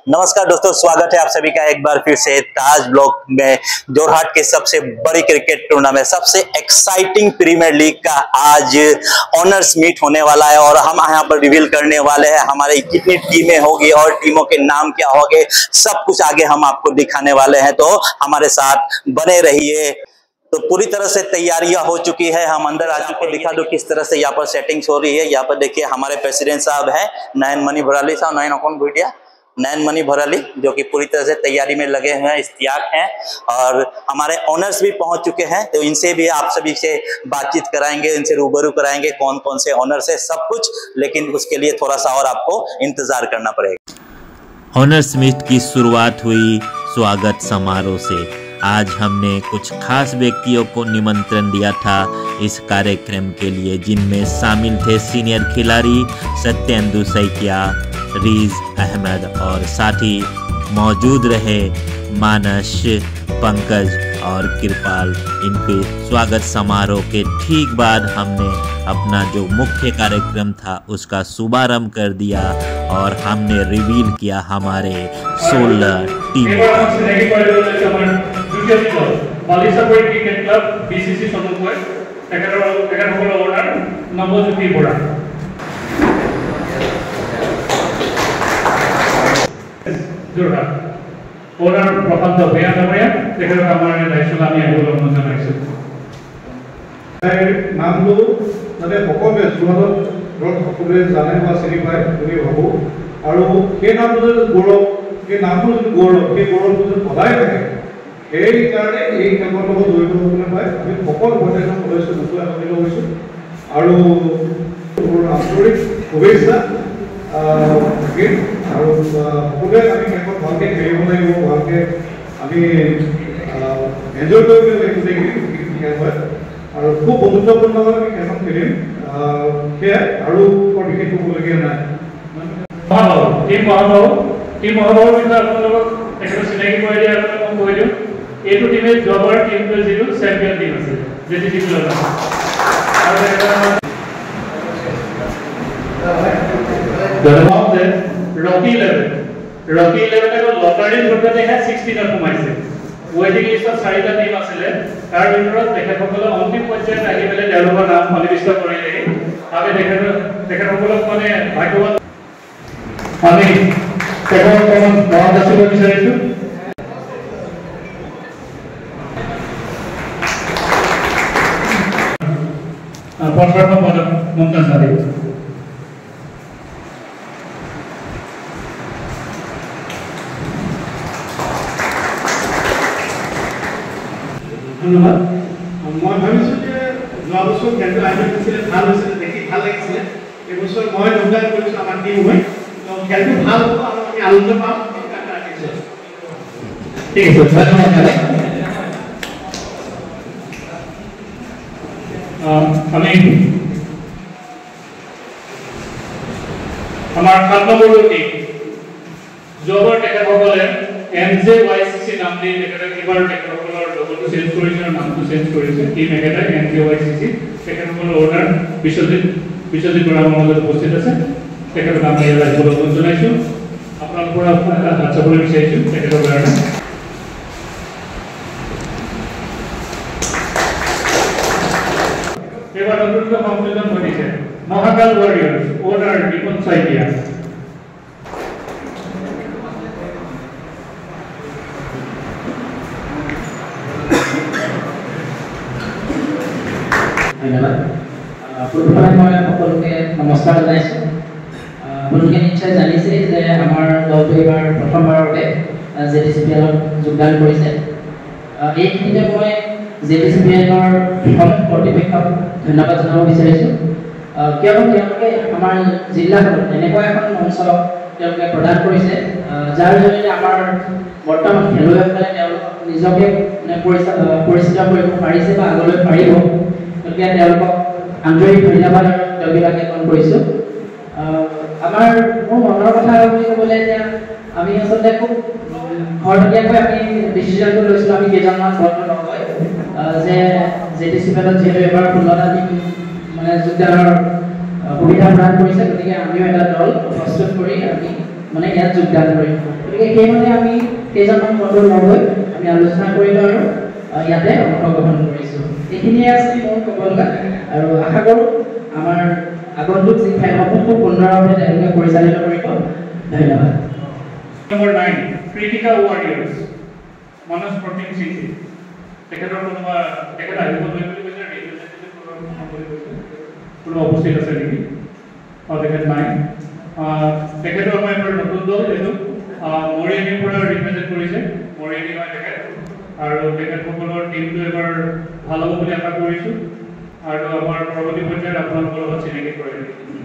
नमस्कार दोस्तों, स्वागत है आप सभी का एक बार फिर से ताज ब्लॉक में। जोरहाट के सबसे बड़ी क्रिकेट टूर्नामेंट, सबसे एक्साइटिंग प्रीमियर लीग का आज ऑनर्स मीट होने वाला है और हम यहाँ पर रिवील करने वाले हैं हमारे कितनी टीमें होगी और टीमों के नाम क्या होंगे, सब कुछ आगे हम आपको दिखाने वाले हैं, तो हमारे साथ बने रहिए। तो पूरी तरह से तैयारियां हो चुकी है, हम अंदर आ चुके। दिखा दो किस तरह से यहाँ पर सेटिंग्स हो रही है। यहाँ पर देखिए हमारे प्रेसिडेंट साहब हैं नयन मणि भराली साहब, नयन मणि भराली, जो कि पूरी तरह से तैयारी में लगे हुए हैं, इश्तियाक हैं। और हमारे ऑनर्स भी पहुंच चुके हैं, तो इनसे भी आप सभी से बातचीत कराएंगे, इनसे रूबरू कराएंगे कौन कौन से ऑनर्स है, सब कुछ। लेकिन उसके लिए थोड़ा सा और आपको इंतजार करना पड़ेगा। ऑनर्स मीट की शुरुआत हुई स्वागत समारोह से। आज हमने कुछ खास व्यक्तियों को निमंत्रण दिया था इस कार्यक्रम के लिए, जिनमें शामिल थे सीनियर खिलाड़ी सत्येंदु सैकिया, रीज अहमद और साथ ही मौजूद रहे मानस, पंकज और कृपाल। इनके स्वागत समारोह के ठीक बाद हमने अपना जो मुख्य कार्यक्रम था उसका शुभारंभ कर दिया और हमने रिवील किया हमारे 16 टीम। ওনার প্রকান্ত ভূয়া ডাঙৰীয়া তেখেতক আমাৰ দায়িত্ব আমি অৱলম্বন জনাইছোঁ। নামটো মানে সকলোৱে যোৰহাটত ধৰক সকলোৱে জানে বা চিনি পায় বুলি ভাবোঁ, আৰু সেই নামটো যদি গৌৰৱ, সেই নামটো যদি গৌৰৱ, সেই গৌৰৱটো যদি সদায় থাকে, সেইকাৰণে এই কামৰ লগত জড়িত হ'বলৈ পায় আমি সকলো প্ৰত্যেকজন সদস্য নতুন আনন্দিত হৈছোঁ আৰু আন্তৰিক শুভেচ্ছা থাকিল। আৰু সকলোৱে আমি খেলখন ভালকৈ খেলিব লাগিব, ভালকৈ আমি এনজয় কৰিব লাগিব গোটেইখিনি খেল হয়, আৰু খুব বন্ধুত্বপূৰ্ণভাৱে আমি খেলখন খেলিম, সেয়াই আৰু বৰ বিশেষ ক'বলগীয়া নাই। টিম মহাবাহৰ বিষয়ে আপোনালোকক তেখেতক চিনাকি কৰাই দিয়া আপোনালোকক কৈ দিওঁ। এইটো টিমে যোৱাবাৰ টিমটোৰ যিটো চেম্পিয়ন টিম আছিল, যিটো টিমটো Rocky 11 লটাৰী যোগেদি 16 সোমাইছে। ৱেটিং লিষ্টত 4টা টিম আছিলে, তাৰ ভিতৰত তেখেতসকলে অন্তিম পৰ্যায়ত আহি পেলাই তেওঁলোকৰ নাম সন্নিৱিষ্ট কৰিলেহি। আমি তেখেতসকলক মানে ভাগ্যৱান, আমি তেখেতসকলক মনত ৰাখিব বিচাৰিছোঁ। মমতাজ নাদিব। ধন্যবাদ। মই ভাবিছোঁ যে যোৱা বছৰ খেলটো আয়োজন কৰিছিলে, ভাল হৈছিলে, দেখি ভাল লাগিছিলে। এইবছৰ মই যোগদান কৰিছোঁ আমাৰ টিম হৈ, তো খেলটো ভাল হ'ব আৰু আমি আনন্দ পাম। ঠিক আছে, ধন্যবাদ। আমি আমাৰ 7 নম্বৰৰ টিম যোৱাবাৰ তেখেতসকলে MJYCC নাম দি এবাৰ তেখেতসকলৰ লগতো চেঞ্জ কৰিছে, নামটো চেঞ্জ কৰিছে। টিম একেটাই MJYCC। তেখেতসকলৰ অৰ্ডাৰ বিশ্বজিৎ বৰা আমাৰ মাজত উপস্থিত আছে, তেখেতক আমি অভিনন্দন জনাইছোঁ। আপোনালোকৰ পৰা এটা হাত চাপৰি বিচাৰিছোঁ তেখেতৰ কাৰণে। এবাৰ নতুনকৈ সংযোজন ঘটিছে মহাকাল ৱাৰিয়ৰ্ছ, অৰ্ডাৰ দীপন শইকীয়া। ধন্যবাদ। প্ৰথমে মই সকলোকে নমস্কাৰ জনাইছোঁ। আপোনালোকে নিশ্চয় জানিছে যে আমাৰ দলটো এইবাৰ প্ৰথমবাৰৰ বাবে JDCPL-ত যোগদান কৰিছে। এইখিনিতে মই JDCPL-ৰ কৰ্তৃপক্ষক ধন্যবাদ জনাব বিচাৰিছোঁ, কিয়নো তেওঁলোকে আমাৰ জিলাখনত এনেকুৱা এখন মঞ্চ তেওঁলোকে প্ৰদান কৰিছে, যাৰ জৰিয়তে আমাৰ বৰ্তমান খেলুৱৈসকলে তেওঁলোক নিজকে পৰিচিত কৰিব পাৰিছে বা আগলৈ পাৰিব। গতিকে তেওঁলোকক আন্তৰিক ধন্যবাদ আৰু তেওঁলোকে জ্ঞাপন কৰিছোঁ। মোৰ মনৰ কথা বুলি ক'বলৈ এতিয়া আমি আচলতে খুব খৰতকীয়াকৈ আমি ডিচিশ্যনটো লৈছিলোঁ, আমি কেইজনমান বন্ধু লগ হৈ, যে JDCPL-ত যিহেতু এবাৰ 16টা টিম মানে যোগদানৰ সুবিধা প্ৰদান কৰিছে, গতিকে আমিও এটা দল প্ৰস্তুত কৰি আমি মানে ইয়াত যোগদান কৰিম গতিকে সেইমতে আমি কেইজনমান বন্ধু লগ হৈ আমি আলোচনা কৰিলোঁ আৰু ইয়াতে অংশগ্ৰহণ কৰিছোঁ এইখিনিয়ে আছিল মোৰ ক'ব লগা আৰু আশা কৰোঁ আমাৰ আগন্তুক যি খেলসমূহ খুব সুন্দৰভাৱে তেওঁলোকে পৰিচালিত কৰিব ধন্যবাদ Number 9 Kritika Warriors Manas Protein City তেখেতৰ কোনোবা তেখেত আহিব নোৱাৰে বুলি কৈছে ৰিপ্ৰেজেন্টেটিভ প্ৰগ্ৰাম কৰি কৈছে কোনো উপস্থিত আছে নেকি তেখেত নাই তেখেতৰ আমাৰ এবাৰ নতুন দল এইটো মৰিয়ানীৰ পৰা ৰিপ্ৰেজেন্ট কৰিছে মৰিয়ানী হয় তেখেত আৰু তেখেতসকলৰ টিমটো এবাৰ ভাল হ'ব বুলি আশা কৰিছোঁ আৰু আমাৰ পৰৱৰ্তী পৰ্যায়ত আপোনালোকৰ লগত চিনাকি কৰাই দিম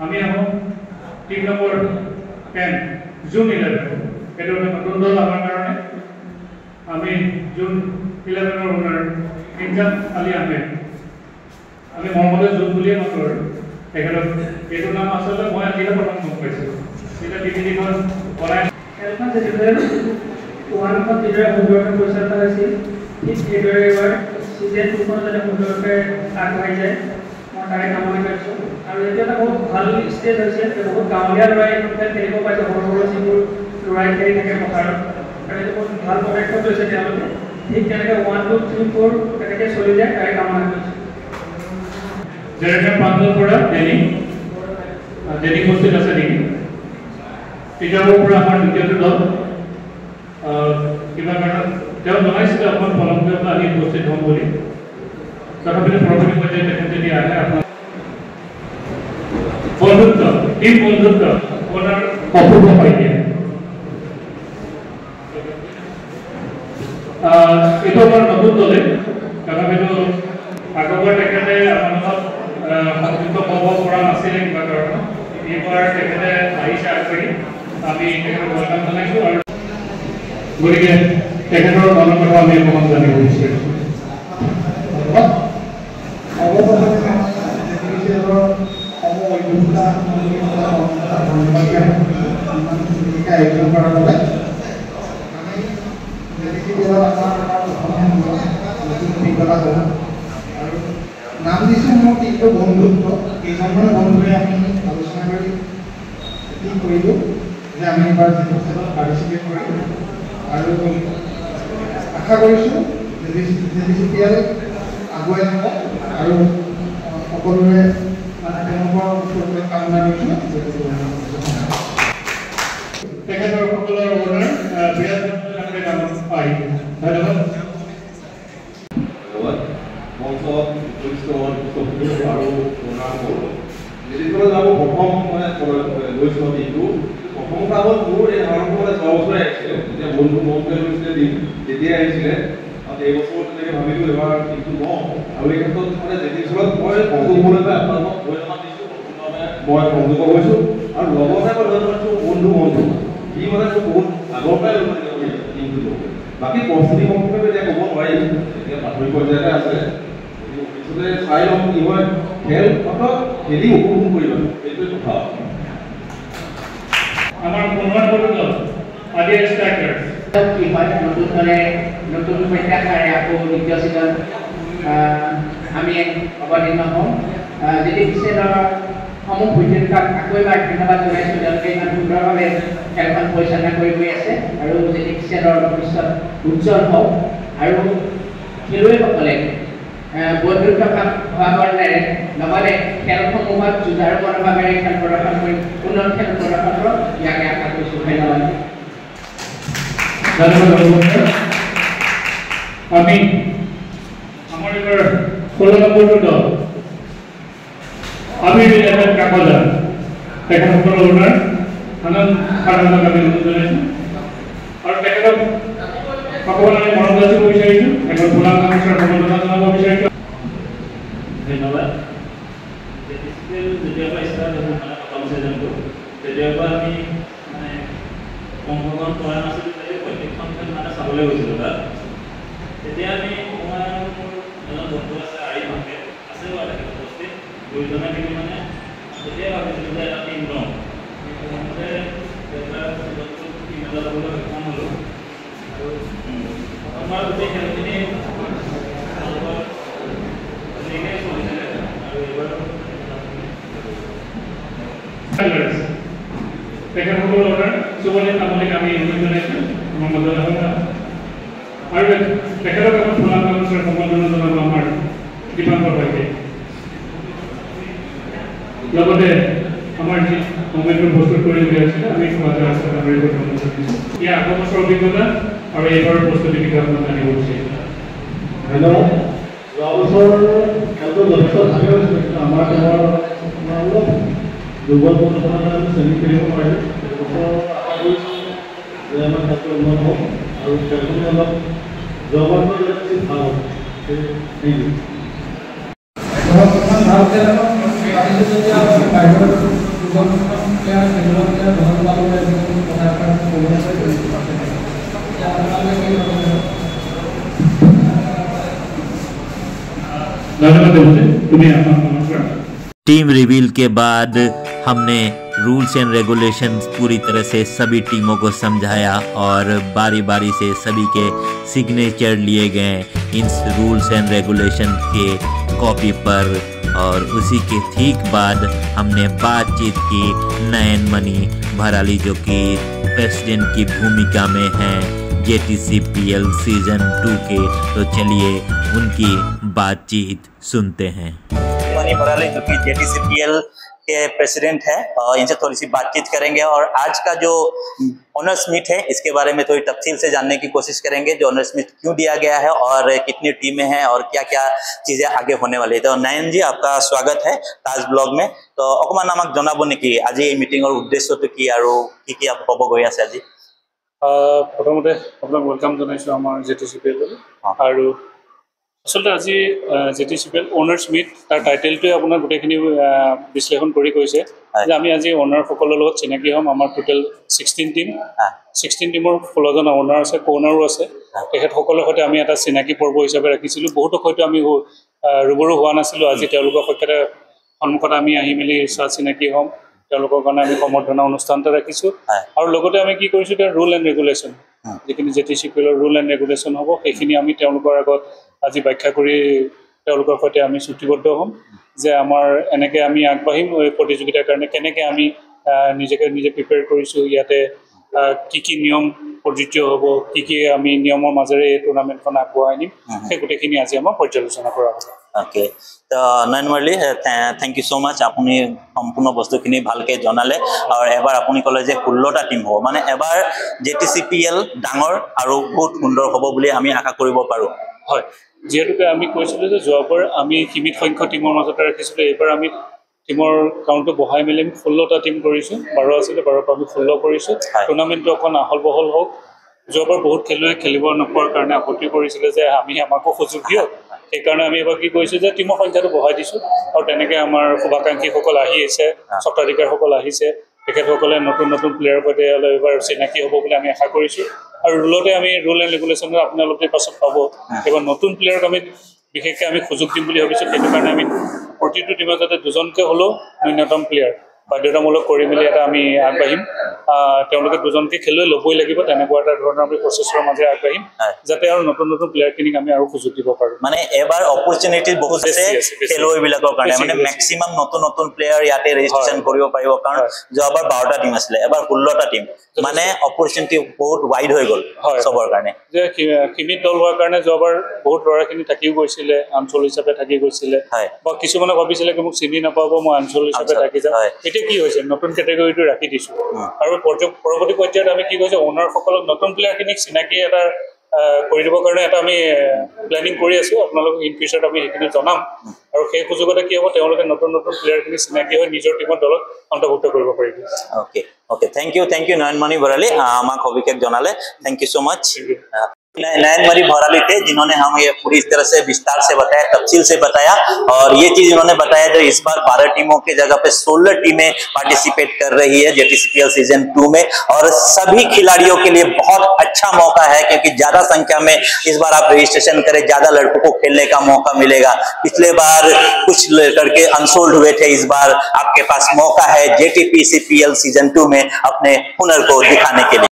আমি আহোঁ টিম নম্বৰ 10 জুন 11 এইটো নতুন দল আমাৰ কাৰণে আমি জুন 11 ওনাৰ ইনজাম আলী আহমেদ আমি মৰমতে জুন বুলিয়ে মাতো আৰু তেখেতক এইটো নাম আচলতে মই আজিহে প্ৰথম গম পাইছোঁ এতিয়া টিভিখন বনাই খেলখন যেনেদৰে ওৱানখন যিদৰে সুন্দৰকৈ পৰিচালনা হৈছিল ঠিক সেইদৰে এইবাৰ চিজন 2খন যাতে সুন্দৰকৈ আগবাঢ়ি যায় মই তাৰে কামনা কৰিছোঁ আৰু এইটো এটা বহুত ভাল ষ্টেজ হৈছে বহুত গাঁৱলীয়া ল'ৰাই এইটো খেল খেলিব পাইছে সৰু সৰু যিবোৰ ল'ৰাই খেলি থাকে পথাৰত আৰু এইটো বহুত ভাল পদক্ষেপ লৈছে তেওঁলোকে ঠিক তেনেকৈ 1 2 3 4 তেনেকৈ চলি যায় তাৰে কামনা কৰিছোঁ যেনেকৈ পাণ্ডুৰ পৰা ডেনি উপস্থিত আছে নেকি তিতাবৰ পৰা আমাৰ দ্বিতীয়টো দল কিবা কাৰণত তেওঁ জনাইছিলে অকণ পলমকৈ আহি উপস্থিত হ'ম বুলি তথাপিতো পৰৱৰ্তী পৰ্যায়ত তেখেত যদি আহে আপোনাৰ বন্ধুত্ব টিম বন্ধুত্ব আপোনাৰ অপূৰ্ব শইকীয়া এইটো আমাৰ নতুন দলে তথাপিতো আগৰবাৰ তেখেতে আমাৰ সংযুক্ত হ'ব পৰা নাছিলে কিবা কাৰণত এইবাৰ তেখেতে আহিছে আগবাঢ়ি আমি তেখেতক ৱেলকাম জনাইছোঁ আৰু গতিকে তেখেতৰ মনৰ কথা আমি অকণমান জানিব বিচাৰিছোঁ নাম দিছোঁ মোৰ কিন্তু বন্ধুত্ব কেইজনমান বন্ধুৱে আমি আলোচনা কৰি ঠিক কৰিলোঁ যে আমি এবাৰ যিটো খেলত পাৰ্টিচিপেট কৰিম আৰু আশা কৰিছোঁ জেডিচিপিএল আগুৱাই যাব আৰু সকলোৰে মানে তেওঁলোকৰ কামনা কৰিছোঁ তেখেতৰ সকলৰ অৰ্ডাৰ বিৰাট পাই ধন্যবাদ আৰু যিসকলে যাব প্ৰথম মানে গৈছোঁ দিনটো প্ৰথম কামত মোৰ এই ধাৰণাটো মানে যোৱা বছৰে আহিছিলে যেতিয়া বন্ধু মনটোৱে গৈছিলে দিন তেতিয়াই আহিছিলে আৰু এইবছৰ তেনেকৈ ভাবিলোঁ এবাৰ দিনটো লওঁ আৰু এই ক্ষেত্ৰত মানে যেতিয়াত মই সংযোগ হ'বলৈ পাই আপোনালোকক ধন্যবাদ দিছোঁ মই সংযোগ হৈছোঁ আৰু লগতে মই ধন্যবাদ দিছোঁ বন্ধু সি মানে মোৰ বহুত আগৰ পৰাই দিনটো বাকী প্ৰস্তুতি সম্পৰ্কে এতিয়া ক'ব নোৱাৰিম এতিয়া প্ৰাথমিক পৰ্যায়তে আছে চাই ল'ম কি হয় খেল অৰ্থাৎ খেলি উপভোগ কৰিবা এইটোৱে কথা আমাৰ পুনৰবাৰ আদি ষ্ট্ৰাইকাৰ্ছ কি হয় নতুন দলে নতুন প্ৰত্যাশাৰে আকৌ দ্বিতীয় ছিজন আমি অৱতীৰ্ণ হ'ম যদি পিছে সমূহ পৰ্যটকক আকৌ এবাৰ ধন্যবাদ জনাইছোঁ তেওঁলোকে ইমান সুন্দৰভাৱে খেলখন পৰিচালনা কৰি গৈ আছে আৰু যদি পিছে ভৱিষ্যত উজ্জ্বল হওক আৰু খেলুৱৈসকলে বন্ধুত্ব ভাৱনেৰে লগতে খেলসমূহত যুঁজাৰু মনোভাৱেৰে খেল প্ৰদৰ্শন কৰি উন্নত খেল প্ৰদৰ্শন কৰক ইয়াকে আশা কৰিছোঁ ধন্যবাদ আমি আমাৰ এইবাৰ 16 নম্বৰটো দল আবিৰ এহেদ কাকজা তেখেতসকলৰ অৰ্ডাৰ আনন্দ সাধাৰণক আমি অনুৰোধ জনাইছোঁ আৰু তেখেতক অকণমান আমি মৰম যাচিব বিচাৰিছোঁ এখন ফুলাম কামচাৰ সম্বৰ্ধনা জনাব বিচাৰিছোঁ ধন্যবাদ যেতিয়াৰ পৰা ষ্টাৰ্ট হ'ল মানে প্ৰথম ছিজনটো তেতিয়াৰ পৰা আমি মানে অংশগ্ৰহণ কৰা নাছিলোঁ প্ৰত্যেকখন খেল মানে চাবলৈ গৈছিলোঁ তাত তেতিয়া আমি তোমাৰ এজন বন্ধু আছে আৰি ভাগে আছে বাৰু তেখেত উপস্থিত দুয়োজনে মিলি মানে তেতিয়াই ভাবিছিলোঁ যে এটা টিম লওঁ প্ৰথমতে এটা টিম এটা ল'বলৈ সক্ষম হ'লোঁ আৰু আমাৰ গোটেই খেলখিনি এনেকৈ চলিছিলে আৰু এইবাৰ তেখেতসকলৰ অৰ্ডাৰ চবৰে নামলৈ আমি জনাইছোঁ আমাৰ মাজলৈ আৰু তেখেতক এখন ফুলাম কাগজৰ সম্বৰ্ধনা জনাব আমাৰ দীপাংকৰ ভাইকে লগতে আমাৰ যি মোমেণ্টটো প্ৰস্তুত কৰি উলিয়াইছিলে আমি ইয়াৰ আগৰ বছৰৰ অভিজ্ঞতা আৰু এইবাৰৰ প্ৰস্তুতি বিষয়ে আপোনাক জানিব বিচাৰিছোঁ। ধন্যবাদ। যোৱা বছৰ খেলটো যথেষ্ট ভালে হৈছিল, কিন্তু আমাৰ খেলৰ অলপ দুৰ্বল প্ৰদৰ্শনৰ কাৰণে চেমি খেলিব নোৱাৰিলোঁ। এইবছৰ আশা কৰিছোঁ যে আমাৰ খেলটো উন্নত হ'ব আৰু খেলখিনি অলপ যোৱাবাৰতকৈ বেছি ভাল হ'ব। Thank you. ভাল খেল পাতিছোঁ যেতিয়া বাহিৰৰ দুজন প্লেয়াৰ খেলিব প্লেয়াৰ ভাল পাবলৈ কথা ক'বলৈ टीम रिवील के बाद हमने रूल्स एंड रेगुलेशंस पूरी तरह से सभी टीमों को समझाया और बारी बारी से सभी के सिग्नेचर लिए गए इन रूल्स एंड रेगुलेशन के कॉपी पर और उसी के ठीक बाद हमने बातचीत की नयन मणि भराली जो कि प्रेसिडेंट की भूमिका में हैं JTCPL सीजन 2 के। तो चलिए उनकी बातचीत सुनते हैं। मणि भराली जो कि JTCPL के प्रेसिडेंट है और इनसे थोड़ी सी बातचीत करेंगे और आज का जो ऑनर्स मीट है इसके बारे में थोड़ी तफसील से जानने की कोशिश करेंगे। जो ऑनर्स मीट क्यों दिया गया है और कितनी टीमें हैं और क्या क्या चीजें आगे होने वाली है। तो नयन जी आपका स्वागत है ताज ब्लॉग में। तो अकमान आमाक जनाब नेকি আজি এই মিটিঙৰ উদ্দেশ্যটো কি আৰু কি হ'ব গৈ আছে আজি। প্ৰথমতে আপোনাক ওয়েলকাম জনাইছোঁ আমাৰ JTCPL আৰু আচলতে আজি JTCPL অনাৰ্ছ মিট তাৰ টাইটেলটোৱে আপোনাৰ গোটেইখিনি বিশ্লেষণ কৰি কৈছে যে আমি আজি অনাৰসকলৰ লগত চিনাকি হ'ম। আমাৰ টোটেল 16 টিম 16 টিমৰ 16জন অনাৰ আছে, কৰ্নাৰো আছে। তেখেতসকলৰ সৈতে আমি এটা চিনাকি পৰ্ব হিচাপে ৰাখিছিলোঁ। বহুতক হয়তো আমি ৰুবৰু হোৱা নাছিলোঁ। আজি তেওঁলোকৰ সৈতে সন্মুখত আমি আহি মেলি চিনাকি হ'ম। তেওঁলোকৰ কাৰণে আমি সম্বৰ্ধনা অনুষ্ঠান এটা ৰাখিছোঁ আৰু লগতে আমি কি কৰিছোঁ এতিয়া ৰুল এণ্ড ৰেগুলেশ্যন যিখিনি JTCPLৰ ৰুল এণ্ড ৰেগুলেশ্যন হ'ব সেইখিনি আমি তেওঁলোকৰ আগত আজি ব্যাখ্যা কৰি তেওঁলোকৰ সৈতে আমি চুক্তিবদ্ধ হ'ম যে আমাৰ এনেকৈ আমি আগবাঢ়িম এই প্ৰতিযোগিতাৰ কাৰণে, কেনেকৈ আমি নিজে প্ৰিপেয়াৰ কৰিছোঁ, ইয়াতে কি কি নিয়ম প্ৰযোজ্য হ'ব, কি আমি নিয়মৰ মাজেৰে এই টুৰ্ণামেণ্টখন আগবঢ়াই নিম, সেই গোটেইখিনি আজি আমাৰ পৰ্যালোচনা কৰা হ'ব। ओके तो नयन मुरली थैंक यू सो मच আপুনি সম্পূৰ্ণ বস্তুখিনি ভালকৈ জনালে আৰু এবাৰ আপুনি ক'লে যে 16টা টিম হ'ব মানে এবাৰ JTCPL ডাঙৰ আৰু বহুত সুন্দৰ হ'ব বুলি আমি আশা কৰিব পাৰোঁ। হয়, যিহেতুকে আমি কৈছিলোঁ যে যোৱাবাৰ আমি সীমিত সংখ্যক টিমৰ মাজতে ৰাখিছিলোঁ, এইবাৰ আমি টিমৰ কাউণ্টটো বঢ়াই মেলি 16টা টিম কৰিছোঁ। 12 আছিলে 12ৰ পৰা আমি 16 কৰিছোঁ। টুৰ্ণামেণ্টটো অকণ আহল বহল হওক। যোৱাবাৰ বহুত খেলুৱৈ খেলিব নোপোৱাৰ কাৰণে আপত্তি কৰিছিলে যে আমাকো সুযোগ দিয়ক। সেইকাৰণে আমি এবাৰ কি কৰিছোঁ যে টিমৰ সংখ্যাটো বঢ়াই দিছোঁ আৰু তেনেকৈ আমাৰ শুভাকাংক্ষীসকল আহি আছে, স্বত্বাধিকাৰসকল আহিছে। তেখেতসকলে নতুন নতুন প্লেয়াৰৰ সৈতে এবাৰ চিনাকি হ'ব বুলি আমি আশা কৰিছোঁ আৰু ৰুলতে আমি ৰুল এণ্ড ৰেগুলেশ্যনত আপোনালোকে পাছত পাব। এবাৰ নতুন প্লেয়াৰক আমি বিশেষকৈ আমি সুযোগ দিম বুলি ভাবিছোঁ। সেইটো কাৰণে আমি প্ৰতিটো টিমত যাতে দুজনকৈ হ'লেও ন্যূনতম প্লেয়াৰ বাধ্যতামূলক কৰি মেলি এটা আমি আগবাঢ়িম। তেওঁলোকে দুজনকৈ খেলুৱৈ ল'বই লাগিব, তেনেকুৱা এটা ধৰণৰ আমি প্ৰচেছৰ মাজেৰে আগবাঢ়িম যাতে আৰু নতুন নতুন প্লেয়াৰখিনিক আমি আৰু সুযোগ দিব পাৰোঁ। মানে এবাৰ অপৰচুনিটি বহুত আছে খেলুৱৈবিলাকৰ কাৰণে, মানে মেক্সিমাম নতুন নতুন প্লেয়াৰ ইয়াতে ৰেজিষ্ট্ৰেশ্যন কৰিব পাৰিব। কাৰণ যোৱাবাৰ 12টা টিম আছিলে, এবাৰ 16টা টিম, মানে অপৰচুনিটি বহুত ৱাইড হৈ গ'ল চবৰ কাৰণে। যে সীমিত দল হোৱাৰ কাৰণে যোৱাবাৰ বহুত ল'ৰাখিনি থাকিও গৈছিলে, অঞ্চল হিচাপে থাকি গৈছিলে বা কিছুমানে ভাবিছিলে কি মোক চিনি নাপাব, মই অঞ্চল হিচাপে থাকি যাম। এতিয়া কি হৈছে নতুন কেটেগৰীটো ৰাখি দিছোঁ আৰু পৰৱৰ্তী পৰ্যায়ত আমি কি কৈছোঁ অনাৰসকলক নতুন প্লেয়াৰখিনিক চিনাকি এটা কৰি দিবৰ কাৰণে এটা আমি প্লেনিং কৰি আছোঁ। আপোনালোকক ইন ফিউচাৰত আমি সেইখিনি জনাম আৰু সেই সুযোগতে কি হ'ব তেওঁলোকে নতুন নতুন প্লেয়াৰখিনি চিনাকি হৈ নিজৰ টিমৰ দলত অন্তৰ্ভুক্ত কৰিব পাৰিব। Okay okay thank you Nayan Mani Bharali আমাক অভিষেক জনালে। Thank you so much. Nayan Mani Bharali थे जिन्होंने हम ये पूरी इस तरह से विस्तार से बताया, तफसील से बताया और ये चीज इन्होंने बताया जो इस बार 12 टीमों की जगह पे 16 टीमें पार्टिसिपेट कर रही है JTCPL सीजन 2 में और सभी खिलाड़ियों के लिए बहुत अच्छा मौका है क्योंकि ज्यादा संख्या में इस बार आप रजिस्ट्रेशन करें, ज्यादा लड़कों को खेलने का मौका मिलेगा। पिछले बार कुछ लड़के अनसोल्ड हुए थे, इस बार आपके पास मौका है JTCPL सीजन 2 में अपने हुनर को दिखाने के लिए।